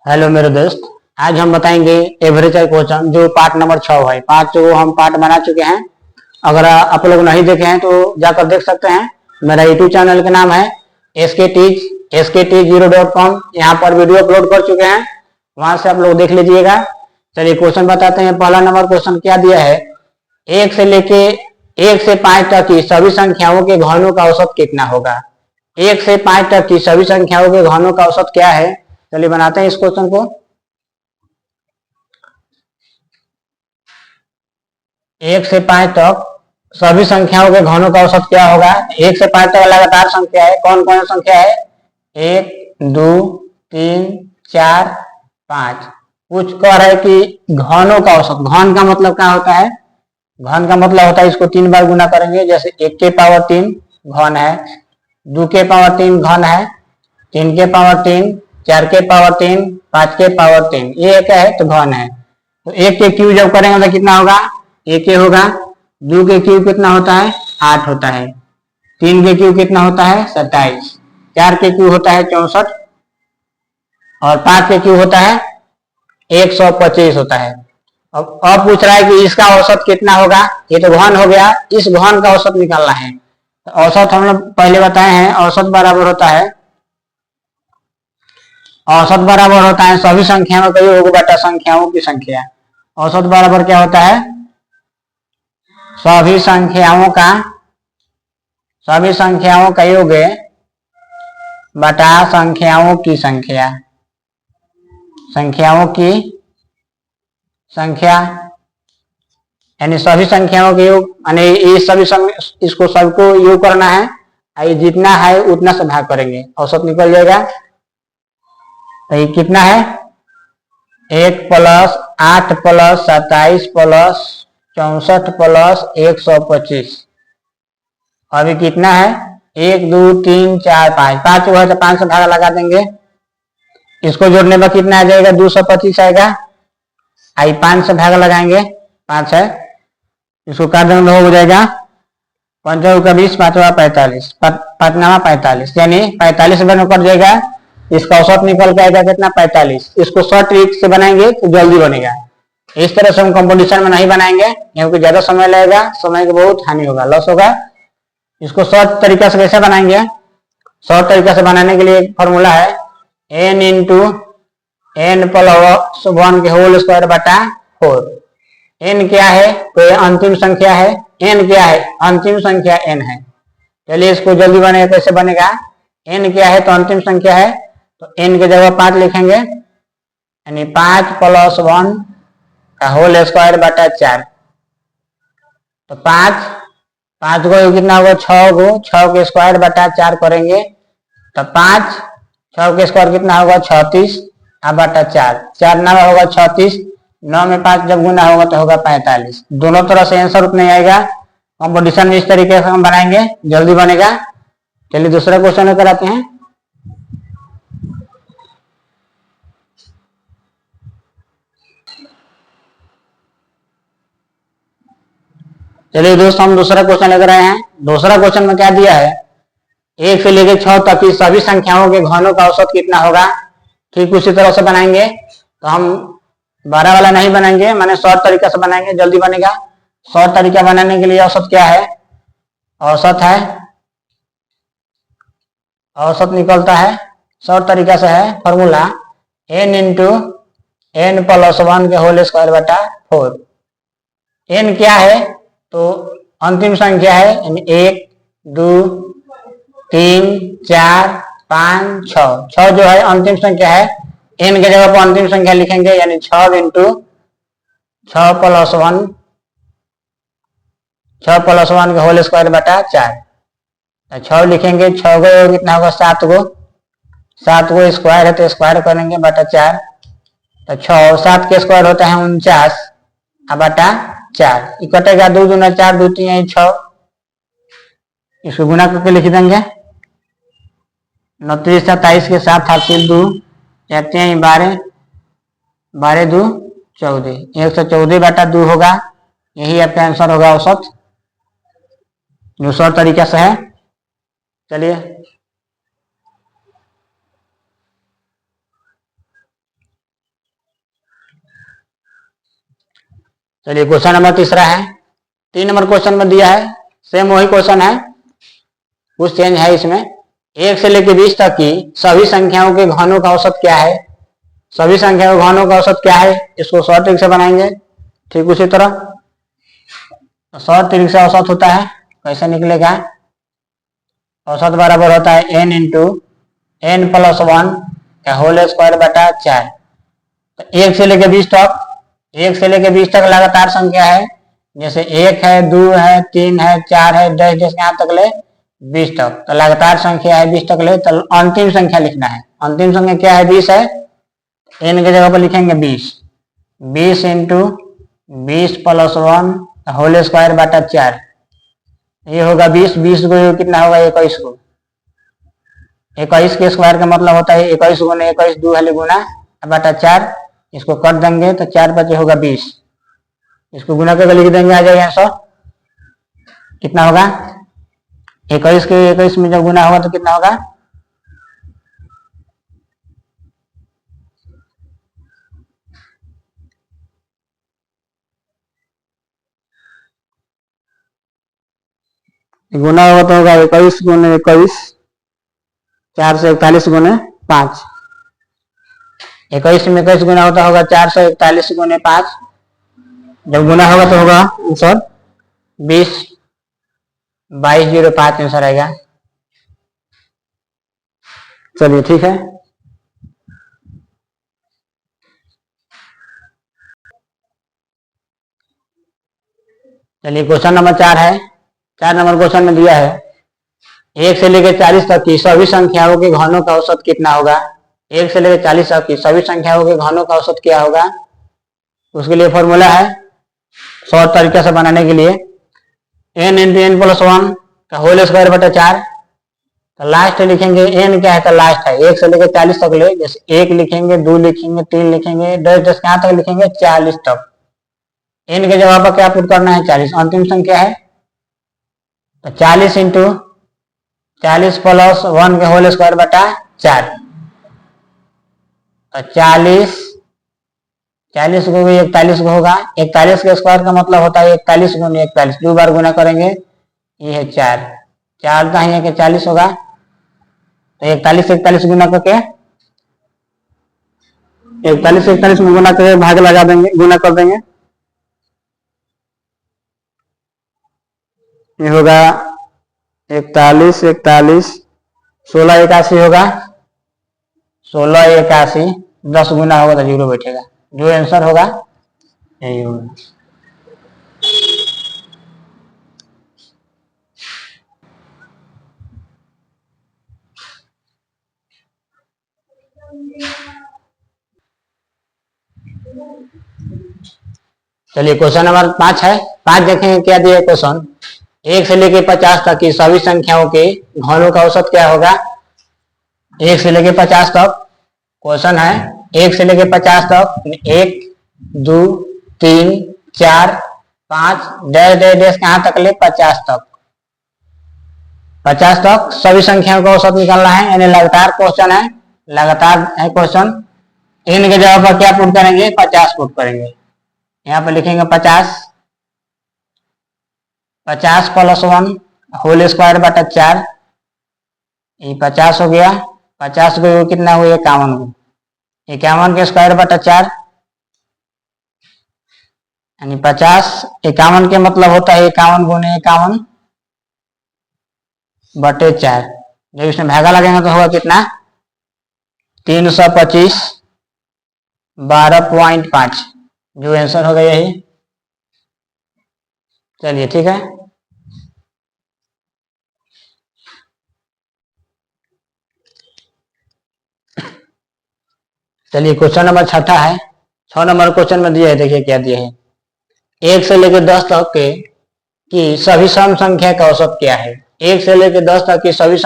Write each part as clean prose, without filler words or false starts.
Hello मेरे दोस्त। आज हम बताएंगे एवरेज क्वेश्चन जो पार्ट नंबर 6 है। पाँच जो हम पार्ट बना चुके हैं। अगर आप लोग नहीं देखे हैं तो जाकर देख सकते हैं। मेरा यूट्यूब चैनल का नाम है SKT0.com। यहाँ पर वीडियो अपलोड कर चुके हैं, वहां से आप लोग देख लीजिएगा। चलिए क्वेश्चन बताते हैं। पहला नंबर क्वेश्चन क्या दिया है, एक से 5 तक की सभी संख्याओं के घनों का औसत कितना होगा। 1 से 5 तक की सभी संख्याओं के घनों का औसत क्या है। चलिए बनाते हैं इस क्वेश्चन को। 1 से 5 तक सभी संख्याओं के घनों का औसत क्या होगा। 1 से 5 तक लगातार संख्या है। कौन कौन संख्या है, 1 2 3 4 5। कुछ कह रहा है कि घनों का औसत। घन का मतलब क्या होता है, घन का मतलब होता है इसको 3 बार गुना करेंगे। जैसे 1 के पावर 3 घन है, 2 के पावर 3 घन है, 3 के पावर 3, 4 के पावर 3, 5 के पावर 3, ये क्या है तो घन है। तो 1 के क्यूब जब करेंगे तो कितना होगा, 1 के होगा। 2 के क्यूब कितना होता है, 8 होता है। 3 के क्यूब कितना होता है, 27। 4 के क्यूब होता है 64 और 5 के क्यूब होता है 125 होता है। अब पूछ रहा है कि इसका औसत कितना होगा। ये तो घन हो गया, इस घन का औसत निकालना है। तो औसत हम लोग पहले बताए हैं, औसत बराबर होता है, औसत बराबर होता है सभी संख्याओं का योग बटा संख्याओं की संख्या। औसत बराबर क्या होता है, सभी संख्याओं का योग बटा संख्याओं की संख्या। संख्याओं की संख्या यानी सभी संख्याओं के योग, यानी ये सभी इसको सबको योग करना है। ये जितना है उतना से भाग करेंगे, औसत निकल जाएगा। तो ये कितना है, 1 प्लस 8 प्लस 27 प्लस 64 प्लस 125। अभी कितना है, 1 2 3 4 5, 5 हुआ तो 5 से भागा लगा देंगे। इसको जोड़ने पर कितना आ जाएगा, 225 आएगा। आई 5 से भागा लगाएंगे, 5 है, इसको काट देंगे हो जाएगा 5 का 20, 5 45, 45 यानी 45 में कट जाएगा। इसका औसत निकल के आएगा कितना, 45। इसको शॉर्ट ट्रिक से बनाएंगे तो जल्दी बनेगा। इस तरह से हम कंपटीशन में नहीं बनाएंगे क्योंकि ज्यादा समय लगेगा, समय की बहुत हानि होगा, लॉस होगा। इसको शॉर्ट तरीका से कैसे बनाएंगे, शॉर्ट तरीका से बनाने के लिए एक फॉर्मूला है, n इंटू n प्लस 1 के होल स्क्वायर बटा 4। n क्या है, तो ये अंतिम संख्या है। n क्या है, अंतिम संख्या n है। चलिए इसको जल्दी बनेगा, कैसे बनेगा, n क्या है तो अंतिम संख्या है, तो n की जगह 5 लिखेंगे, यानी 5 प्लस 1 का होल स्क्वायर बटा 4। तो 5 को कितना होगा, 6 को 6 के स्क्वायर बटा 4 करेंगे तो 5 6 के स्क्वायर कितना होगा, 36 बटा 4, 4 9 होगा 36, 9 में 5 जब गुना होगा तो होगा 45। दोनों तरह से आंसर उतना ही आएगा। कंपटीशन में इस तरीके से हम बनाएंगे, जल्दी बनेगा। चलिए दूसरा क्वेश्चन कराते हैं। चलिए दोस्तों हम दूसरा क्वेश्चन लेकर आए हैं। दूसरा क्वेश्चन में क्या दिया है, 1 से लेकर 6 तक की सभी संख्याओं के घनों का औसत कितना होगा। ठीक उसी तरह से बनाएंगे, तो हम 12 वाला नहीं बनाएंगे, मैंने शॉर्ट तरीका से बनाएंगे, जल्दी बनेगा। शॉर्ट तरीका बनाने के लिए औसत क्या है, औसत है, औसत निकलता है शॉर्ट तरीका से है formula n into n plus 1 के होल स्क्वायर बटा 4। n क्या है तो अंतिम संख्या है, यानी 1 2 3 4 5 6 जो है अंतिम संख्या है। n के जगह पर अंतिम संख्या लिखेंगे, यानी 6 इंटू 6 प्लस 1 के होल स्क्वायर बटा 4। 6 लिखेंगे, 6 को कितना होगा, 7 को स्क्वायर है तो स्क्वायर करेंगे बटा 4। तो 6 7 के स्क्वायर होता है 49 बटा 4। कटेगा 2 दूना 4, 2 3 6, इसको गुना करके लिख देंगे। 29 27 के साथ हासिल 2 कहते हैं 12, 12 2 14, 114 बटा 2 होगा। यही आपका आंसर होगा औसत, जो शॉर्ट तरीका से है। चलिए चलिए क्वेश्चन नंबर तीसरा है, 3 नंबर क्वेश्चन में दिया है, सेम वही क्वेश्चन है, कुछ चेंज है इसमें। 1 से लेकर 20 तक की सभी संख्याओं के घनों का औसत क्या है? सभी संख्याओं के घनों का औसत क्या है? इसको शॉर्ट ट्रिक से बनाएंगे। ठीक उसी तरह शॉर्ट ट्रिक से औसत होता है, कैसे निकलेगा? औसत बराबर होता है n इंटू n प्लस 1 का होल स्क्वायर बटा 4। तो 1 से लेकर 20 तक, 1 से लेकर 20 तक लगातार संख्या है, जैसे 1 है, 2 है, 3 है, 4 है, डैश डैश यहाँ तक ले 20 तक, तो लगातार संख्या है 20 तक ले, तो अंतिम संख्या लिखना है। अंतिम संख्या क्या है? 20 है, n के जगह पर लिखेंगे 20, 20 इंटू 20 प्लस 1 होल स्क्वायर बटा 4, ये होगा 20, 20 को कितना होगा? 21 को, 21 के स्क्वायर का मतलब होता है 21 गुने 21, 2 हले गुना बटा 4, इसको कर देंगे तो 4 बचे होगा 20, इसको गुना करके लिख देंगे, आ जाएगा 100। कितना होगा? 21 के 21 में जब गुना होगा तो कितना होगा? गुना होगा तो होगा 21 गुने 21, 4 से 41 गुने 5, 21 में 21 गुना होता होगा 441 गुने 5, जब गुना होगा तो होगा आंसर 20, 2205 आंसर आएगा। चलिए ठीक है, चलिए क्वेश्चन नंबर 4 है। 4 नंबर क्वेश्चन में दिया है 1 से लेकर 40 तक की सभी संख्याओं के घनों का औसत कितना होगा? 1 से लेकर 40 तक की सभी संख्याओं के घनों का औसत क्या होगा? उसके लिए फॉर्मूला है शॉर्ट तरीके से बनाने के लिए, n इंटू n प्लस 1 का होल स्क्वायर बटा 4। तो लास्ट लिखेंगे n क्या है? तो लास्ट है 1 से लेकर 40 तक ले, जैसे 1 लिखेंगे, 2 लिखेंगे, 3 लिखेंगे, 10 कहाँ तक लिखेंगे? 40 तक। n के जवाब पर क्या पुट करना है? 40, अंतिम संख्या है, तो 40 इंटू 40 प्लस 1 के होल स्क्वायर बटा 4, तो 40 40 को भी 41 को होगा, 41 के स्क्वायर का मतलब होता है 41 गुने 41, 2 बार गुना करेंगे, ये है 4, 4 का ही है कि 40 होगा, तो 41 से 41 गुना करके 41 से 41 में गुना करके भाग लगा देंगे, गुना कर देंगे, ये होगा 41 41, 16 81 होगा, 16 81, 10 गुना होगा तो 0 बैठेगा, जो आंसर होगा यही होगा। चलिए क्वेश्चन नंबर 5 है। 5 देखेंगे क्या दिया क्वेश्चन, 1 से लेकर 50 तक की सभी संख्याओं के घनों का औसत क्या होगा? 1 से लेकर 50 तक क्वेश्चन है, 1 से लेकर 50 तक 1 2 3 4 5 डैश डैश डैश कहां तक ले? 50 तक, 50 तक सभी संख्याओं का औसत निकालना है, यानी लगातार क्वेश्चन है, लगातार है क्वेश्चन। n के जगह पर क्या पुट करेंगे? 50 पुट करेंगे, यहाँ पर लिखेंगे 50, 50 प्लस 1 होल स्क्वायर बटा 4, ये 50 हो गया, 50 को कितना हुआ? 51 को, 51 के स्क्वायर बटा 4, यानी 50, 51 के मतलब होता है 51 गुने 51 बटे 4, जब इसमें भागा लगेगा तो होगा कितना? 325 12.5, जो आंसर होगा यही। चलिए ठीक है, चलिए क्वेश्चन नंबर 6 है। 6 नंबर क्वेश्चन में दिया है, देखिए क्या दिया है, 1 से लेकर 10 तक के की सभी सम संख्या का औसत क्या है? 1 से लेकर 10 तक की सभी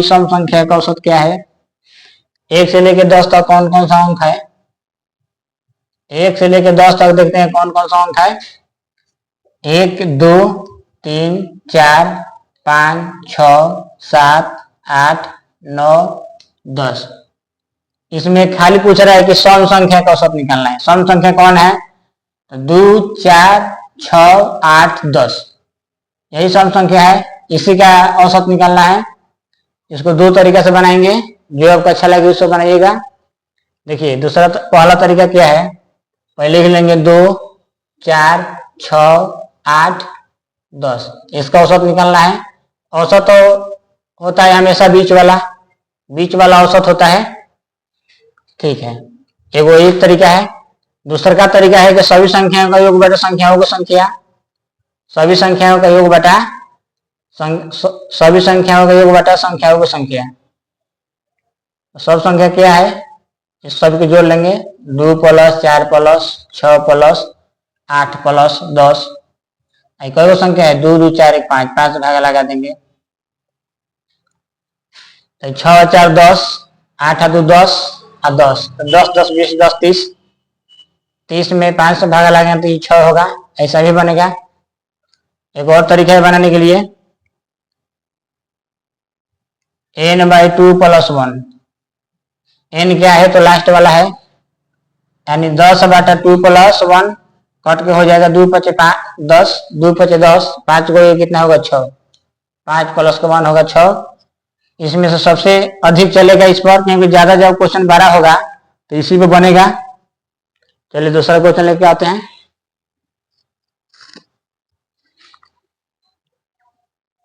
सम संख्या का औसत क्या है? 1 से लेकर 10 तक कौन कौन सा अंक है? 1 से लेकर 10 तक देखते हैं कौन कौन सा अंक है। 1 2 3 4 5 6 7 8 9 10, इसमें खाली पूछ रहा है कि सम संख्या का औसत निकालना है। सम संख्या कौन है? तो 2, 4, 6, 8, 10 यही सम संख्या है। इसी का औसत निकालना है। इसको दो तरीका से बनाएंगे, जो आपको अच्छा लगे उसको बनाइएगा। देखिए दूसरा पहला तरीका क्या है, पहले ही लेंगे 2, 4, 6, 8, 10 इसका औसत निकालना है। औसत तो होता है हमेशा बीच वाला औसत होता है। ठीक है, एक तरीका है। दूसरा का तरीका है कि सभी संख्याओं का योग बटा संख्याओं को संख्या, सभी संख्याओं का योग बटा सभी संख्याओं का योग बटा संख्याओं को संख्या। सब संख्या क्या है, इस सब को जोड़ लेंगे। 2 + 4 + 6 + 8 + 10 कई संख्या है, 2, 2, 4, 1, 5 5 भागा लगा देंगे। तो 6, 4, 10, 8, 2, 10 और 10 तो 10, 10, 20, 10, 30 30 में 5 से भागा लगा तो ये 6 होगा। ऐसा भी बनेगा। एक और तरीका है बनाने के लिए, n/2 + 1। n क्या है तो लास्ट वाला है, यानी 10/2 + 1 कट के हो जाएगा 2 × 5 = 10, 2 × 10 5 को ये कितना होगा 6, 5 + 1 होगा 6। इसमें से सबसे अधिक चलेगा इस पर, क्योंकि ज्यादा जब क्वेश्चन बड़ा होगा तो इसी पे बनेगा। चलिए दूसरा क्वेश्चन लेके आते हैं।